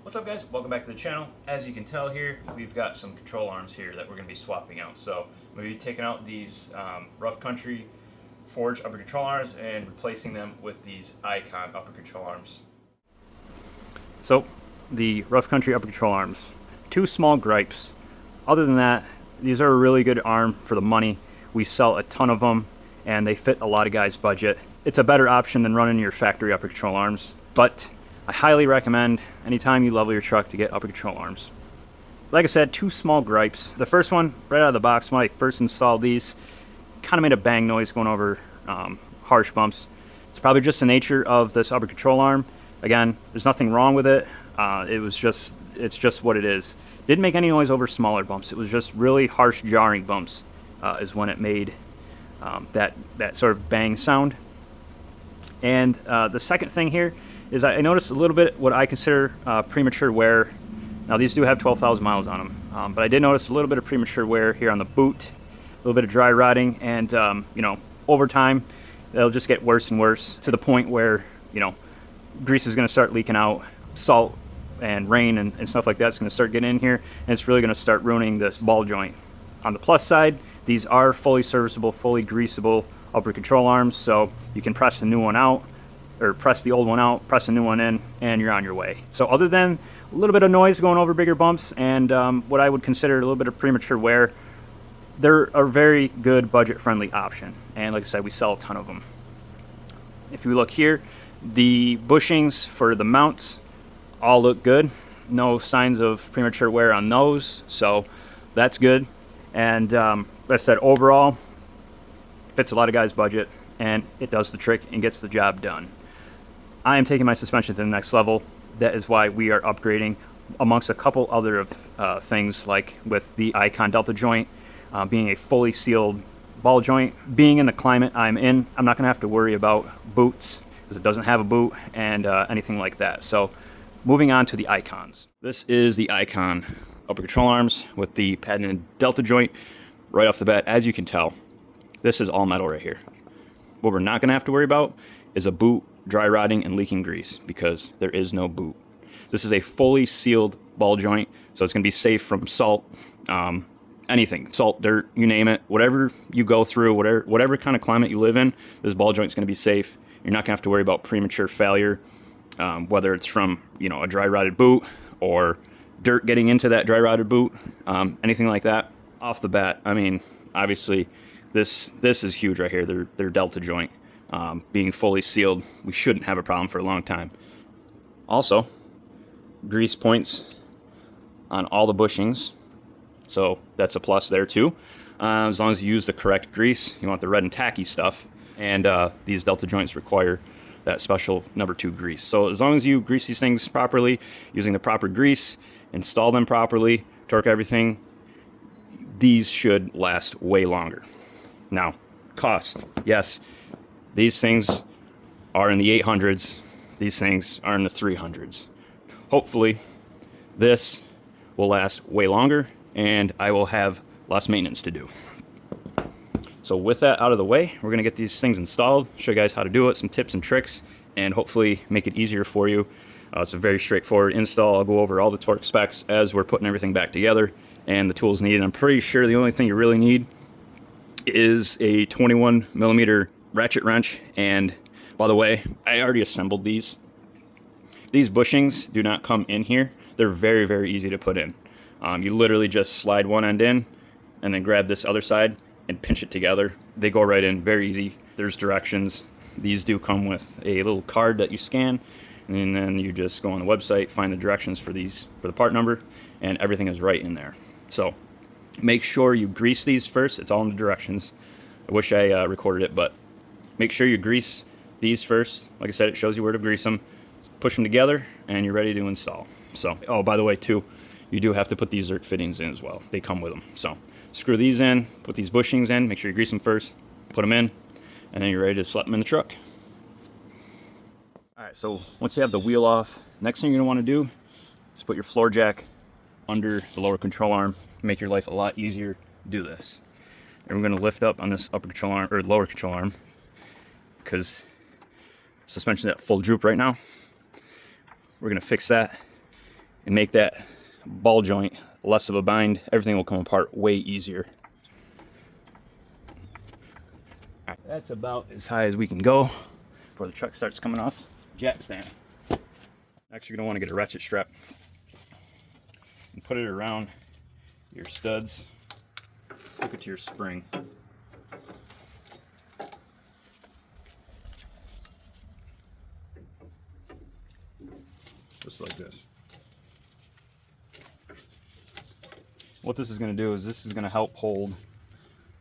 What's up, guys? Welcome back to the channel. As you can tell here, we've got some control arms here that we're going to be swapping out. So I'm going to be taking out these Rough Country Forge upper control arms and replacing them with these Icon upper control arms. So the Rough Country upper control arms, two small gripes. Other than that, these are a really good arm for the money. We sell a ton of them and they fit a lot of guys' budget. It's a better option than running your factory upper control arms, but I highly recommend anytime you level your truck to get upper control arms. Like I said, two small gripes. The first one, right out of the box, when I first installed these, kind of made a bang noise going over harsh bumps. It's probably just the nature of this upper control arm. Again, there's nothing wrong with it. It's just what it is. Didn't make any noise over smaller bumps. It was just really harsh, jarring bumps is when it made that sort of bang sound. And the second thing here is I noticed a little bit what I consider premature wear. Now these do have 12,000 miles on them, but I did notice a little bit of premature wear here on the boot, a little bit of dry rotting, and over time it'll just get worse and worse to the point where grease is going to start leaking out, salt and rain and stuff like that's going to start getting in here, and it's really going to start ruining this ball joint. On the plus side, these are fully serviceable, fully greasable upper control arms, so you can press the new one out, or press the old one out, press a new one in, and you're on your way. So other than a little bit of noise going over bigger bumps and what I would consider a little bit of premature wear, they're a very good budget-friendly option. And like I said, we sell a ton of them. If you look here, the bushings for the mounts all look good. No signs of premature wear on those, so that's good. And like I said, overall, fits a lot of guys' budget, and it does the trick and gets the job done. I am taking my suspension to the next level. That is why we are upgrading, amongst a couple other of things, like with the Icon Delta joint being a fully sealed ball joint. Being in the climate I'm in, I'm not going to have to worry about boots, because it doesn't have a boot, and anything like that. So moving on to the Icons. This is the Icon upper control arms with the patented Delta joint. Right off the bat, as you can tell, this is all metal right here. What we're not going to have to worry about is a boot dry rotting and leaking grease, because there is no boot. This is a fully sealed ball joint, so it's going to be safe from salt, anything, salt, dirt, you name it, whatever you go through, whatever kind of climate you live in, this ball joint is going to be safe. You're not going to have to worry about premature failure, whether it's from a dry rotted boot or dirt getting into that dry rotted boot, anything like that. Off the bat, I mean, obviously this is huge right here. Their Delta joint being fully sealed, we shouldn't have a problem for a long time. Also, grease points on all the bushings, so that's a plus there too. As long as you use the correct grease, you want the red and tacky stuff, and these Delta joints require that special number 2 grease. So as long as you grease these things properly, using the proper grease, install them properly, torque everything, these should last way longer. Now, cost, yes. These things are in the 800s. These things are in the 300s. Hopefully, this will last way longer, and I will have less maintenance to do. So with that out of the way, we're going to get these things installed, show you guys how to do it, some tips and tricks, and hopefully make it easier for you. It's a very straightforward install. I'll go over all the torque specs as we're putting everything back together and the tools needed. I'm pretty sure the only thing you really need is a 21 millimeter ratchet wrench. And by the way, I already assembled these. These bushings do not come in here. They're very, very easy to put in. You literally just slide one end in and then grab this other side and pinch it together. They go right in, very easy. There's directions. These do come with a little card that you scan, and then you just go on the website, find the directions for these, for the part number, and everything is right in there. So make sure you grease these first. It's all in the directions. I wish I recorded it, but make sure you grease these first. Like I said, it shows you where to grease them. Push them together, and you're ready to install. So, oh, by the way, too, you do have to put these Zerk fittings in as well. They come with them. So screw these in, put these bushings in, make sure you grease them first, put them in, and then you're ready to slap them in the truck. All right, so once you have the wheel off, next thing you're gonna wanna do is put your floor jack under the lower control arm, make your life a lot easier to do this. And we're gonna lift up on this upper control arm, or lower control arm, because suspension's at full droop right now. We're gonna fix that and make that ball joint less of a bind. Everything will come apart way easier. That's about as high as we can go before the truck starts coming off jack stand. Next, you're going to want to get a ratchet strap and put it around your studs. Hook it to your spring. Just like this. What this is going to do is this is going to help hold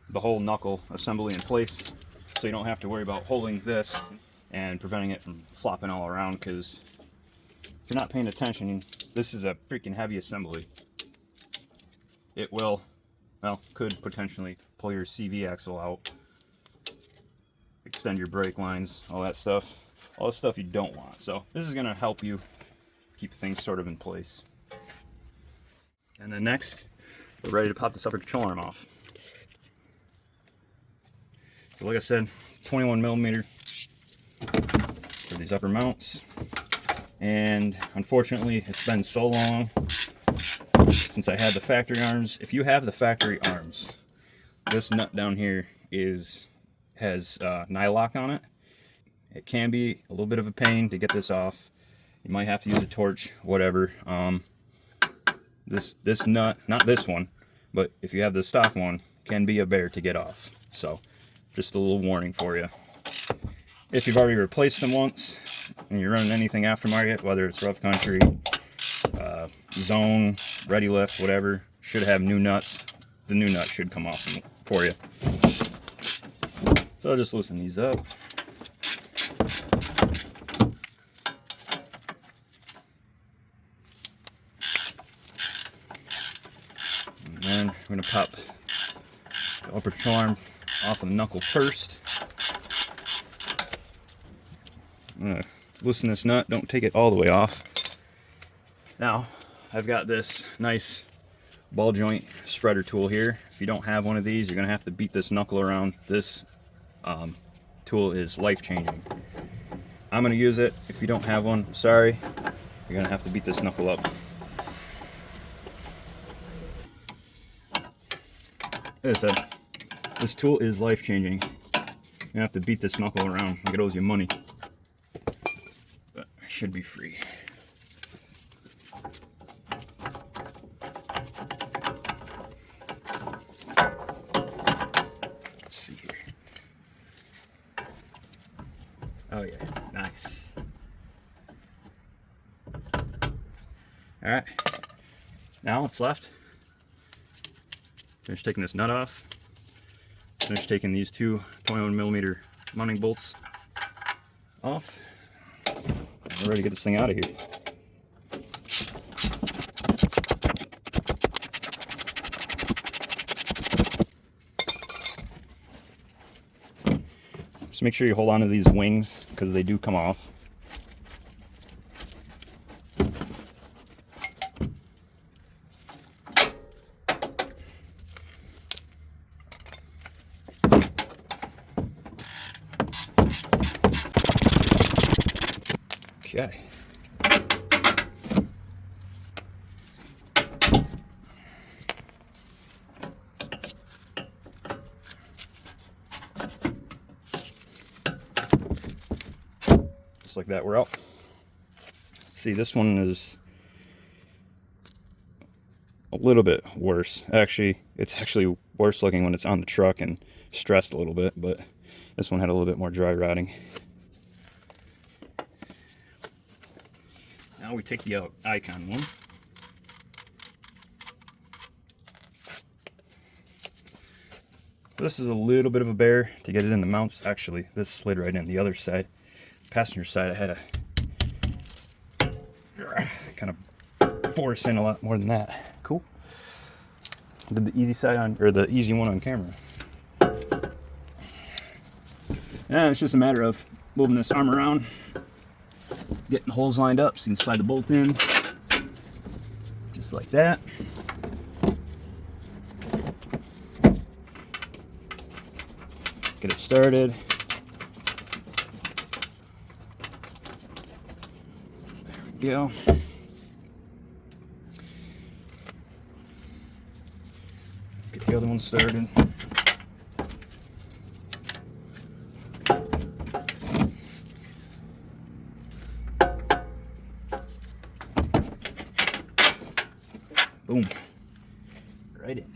the whole knuckle assembly in place, so you don't have to worry about holding this and preventing it from flopping all around, because if you're not paying attention, this is a freaking heavy assembly. It will, well, could potentially pull your CV axle out, extend your brake lines, all that stuff. All the stuff you don't want. So this is going to help you keep things sort of in place. And then next, we're ready to pop this upper control arm off. So like I said, 21mm for these upper mounts. And unfortunately, it's been so long since I had the factory arms. If you have the factory arms, this nut down here has nylock on it. It can be a little bit of a pain to get this off. You might have to use a torch, whatever. This nut, not this one, but if you have the stock one, can be a bear to get off. So just a little warning for you. If you've already replaced them once and you're running anything aftermarket, whether it's rough country, zone, ready lift, whatever, should have new nuts. The new nut should come off for you. So I'll just loosen these up. And then we're going to pop the upper control arm off of the knuckle first. I'm going to loosen this nut, don't take it all the way off. Now, I've got this nice ball joint spreader tool here. If you don't have one of these, you're going to have to beat this knuckle around. This tool is life-changing. I'm going to use it. If you don't have one, sorry, you're going to have to beat this knuckle up. As I said, this tool is life-changing. You're going to have to beat this knuckle around like it owes you money. But it should be free. Let's see here. Oh yeah, nice. Alright, now what's left? Finish taking this nut off. Finish taking these two 21mm mounting bolts off. We're ready to get this thing out of here. Just make sure you hold on to these wings because they do come off. Okay. Just like that, we're out. See, this one is a little bit worse. Actually, it's actually worse looking when it's on the truck and stressed a little bit, but this one had a little bit more dry rotting. Now we take the Icon one. This is a little bit of a bear to get it in the mounts. Actually, this slid right in the other side. Passenger side, I had to kind of force in a lot more than that. Cool. Did the easy side on, or the easy one on camera. Yeah, it's just a matter of moving this arm around, getting the holes lined up so you can slide the bolt in, just like that. Get it started. There we go. the other one started. Boom. Right in.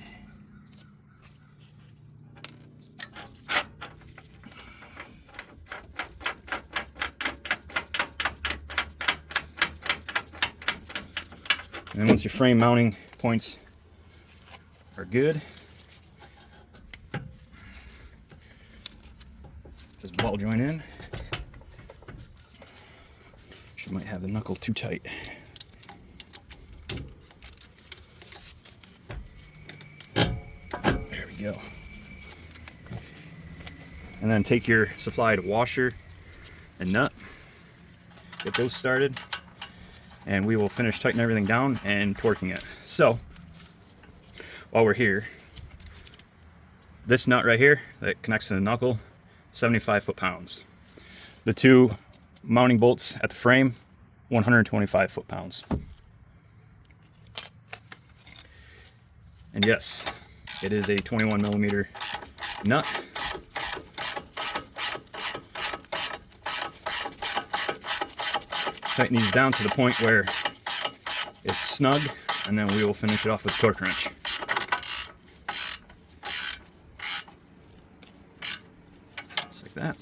And once your frame mounting points are good, this ball joint in. She might have the knuckle too tight. There we go. And then take your supplied washer and nut, get those started, and we will finish tightening everything down and torquing it. So, while we're here, this nut right here that connects to the knuckle, 75 foot-pounds. The two mounting bolts at the frame, 125 foot-pounds. And yes, it is a 21 millimeter nut. Tighten these down to the point where it's snug, and then we will finish it off with a torque wrench. Just like that.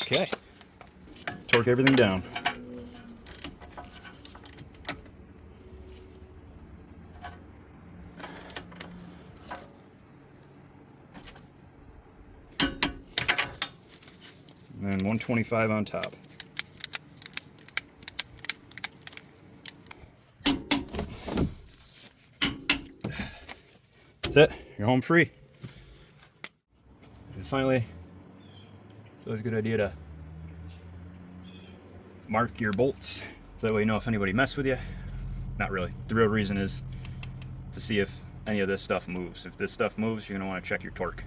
Okay, torque everything down. And then 125 on top. That's it, you're home free. And finally, it's always a good idea to mark your bolts so that way you know if anybody messed with you. Not really. The real reason is to see if any of this stuff moves. If this stuff moves, you're going to want to check your torque.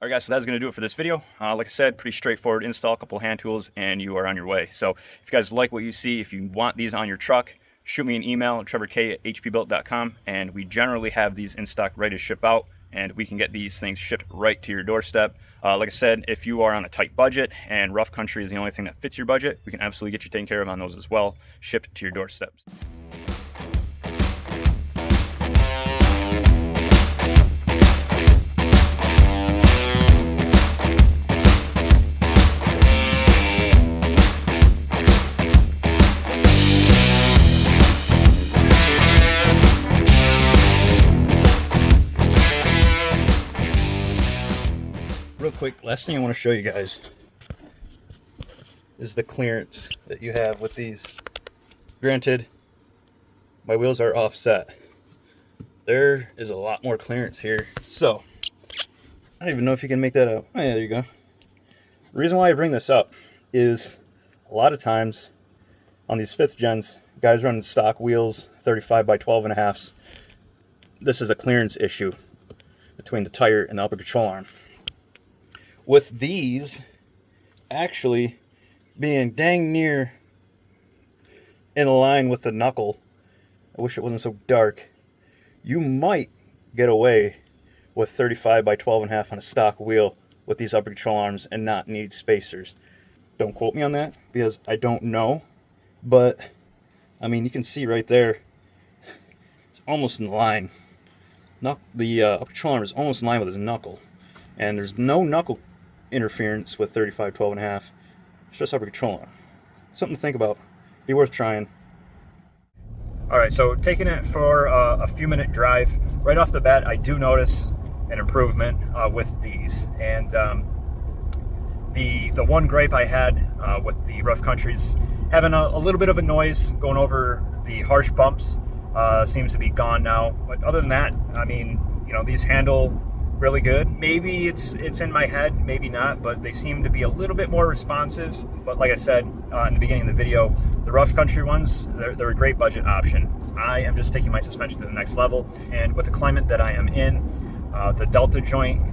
Alright guys, so that's going to do it for this video. Like I said, pretty straightforward install, a couple hand tools, and you are on your way. So if you guys like what you see, if you want these on your truck, shoot me an email at trevork@hpbuilt.com, and we generally have these in stock ready to ship out, and we can get these things shipped right to your doorstep. Like I said, if you are on a tight budget and rough country is the only thing that fits your budget, we can absolutely get you taken care of on those as well, shipped to your doorsteps. Real quick, last thing I want to show you guys is the clearance that you have with these. Granted, my wheels are offset. There is a lot more clearance here. So, I don't even know if you can make that out. Oh yeah, there you go. The reason why I bring this up is a lot of times on these 5th gens, guys running stock wheels, 35 by 12.5s. This is a clearance issue between the tire and the upper control arm. With these actually being dang near in line with the knuckle, I wish it wasn't so dark, you might get away with 35 by 12.5 on a stock wheel with these upper control arms and not need spacers. Don't quote me on that because I don't know, but I mean, you can see right there, it's almost in line. The upper control arm is almost in line with his knuckle, and there's no knuckle interference with 35 12.5. It's just upper control arm. Something to think about. Be worth trying. Alright, so taking it for a few minute drive, right off the bat I do notice an improvement with these, and The one gripe I had with the Rough Countries, having a little bit of a noise going over the harsh bumps, seems to be gone now. But other than that, I mean, you know, these handle really good. Maybe it's in my head, maybe not, but they seem to be a little bit more responsive. But like I said in the beginning of the video, the Rough Country ones, they're a great budget option. I am just taking my suspension to the next level, and with the climate that I am in, the Delta joint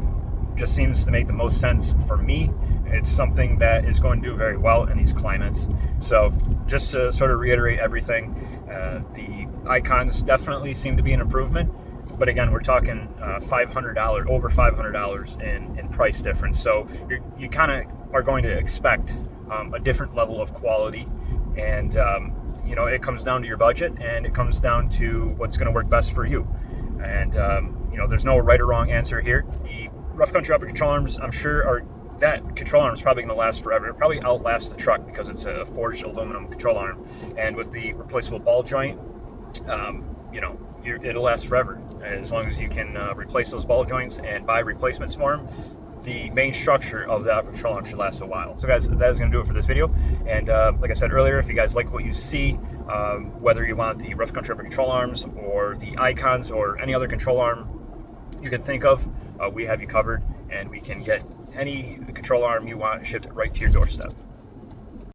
just seems to make the most sense for me. It's something that is going to do very well in these climates. So just to sort of reiterate everything, the Icons definitely seem to be an improvement. But again, we're talking $500, over $500 in price difference. So you kind of are going to expect a different level of quality. And, you know, it comes down to your budget, and it comes down to what's going to work best for you. And, you know, there's no right or wrong answer here. The Rough Country upper control arms, I'm sure, that control arm is probably going to last forever. It'll probably outlast the truck because it's a forged aluminum control arm. And with the replaceable ball joint, you know, it'll last forever. As long as you can replace those ball joints and buy replacements for them, the main structure of the upper control arm should last a while. So guys, that is going to do it for this video. And like I said earlier, if you guys like what you see, whether you want the Rough Country upper control arms or the Icons or any other control arm you can think of, we have you covered, and we can get any control arm you want shipped right to your doorstep.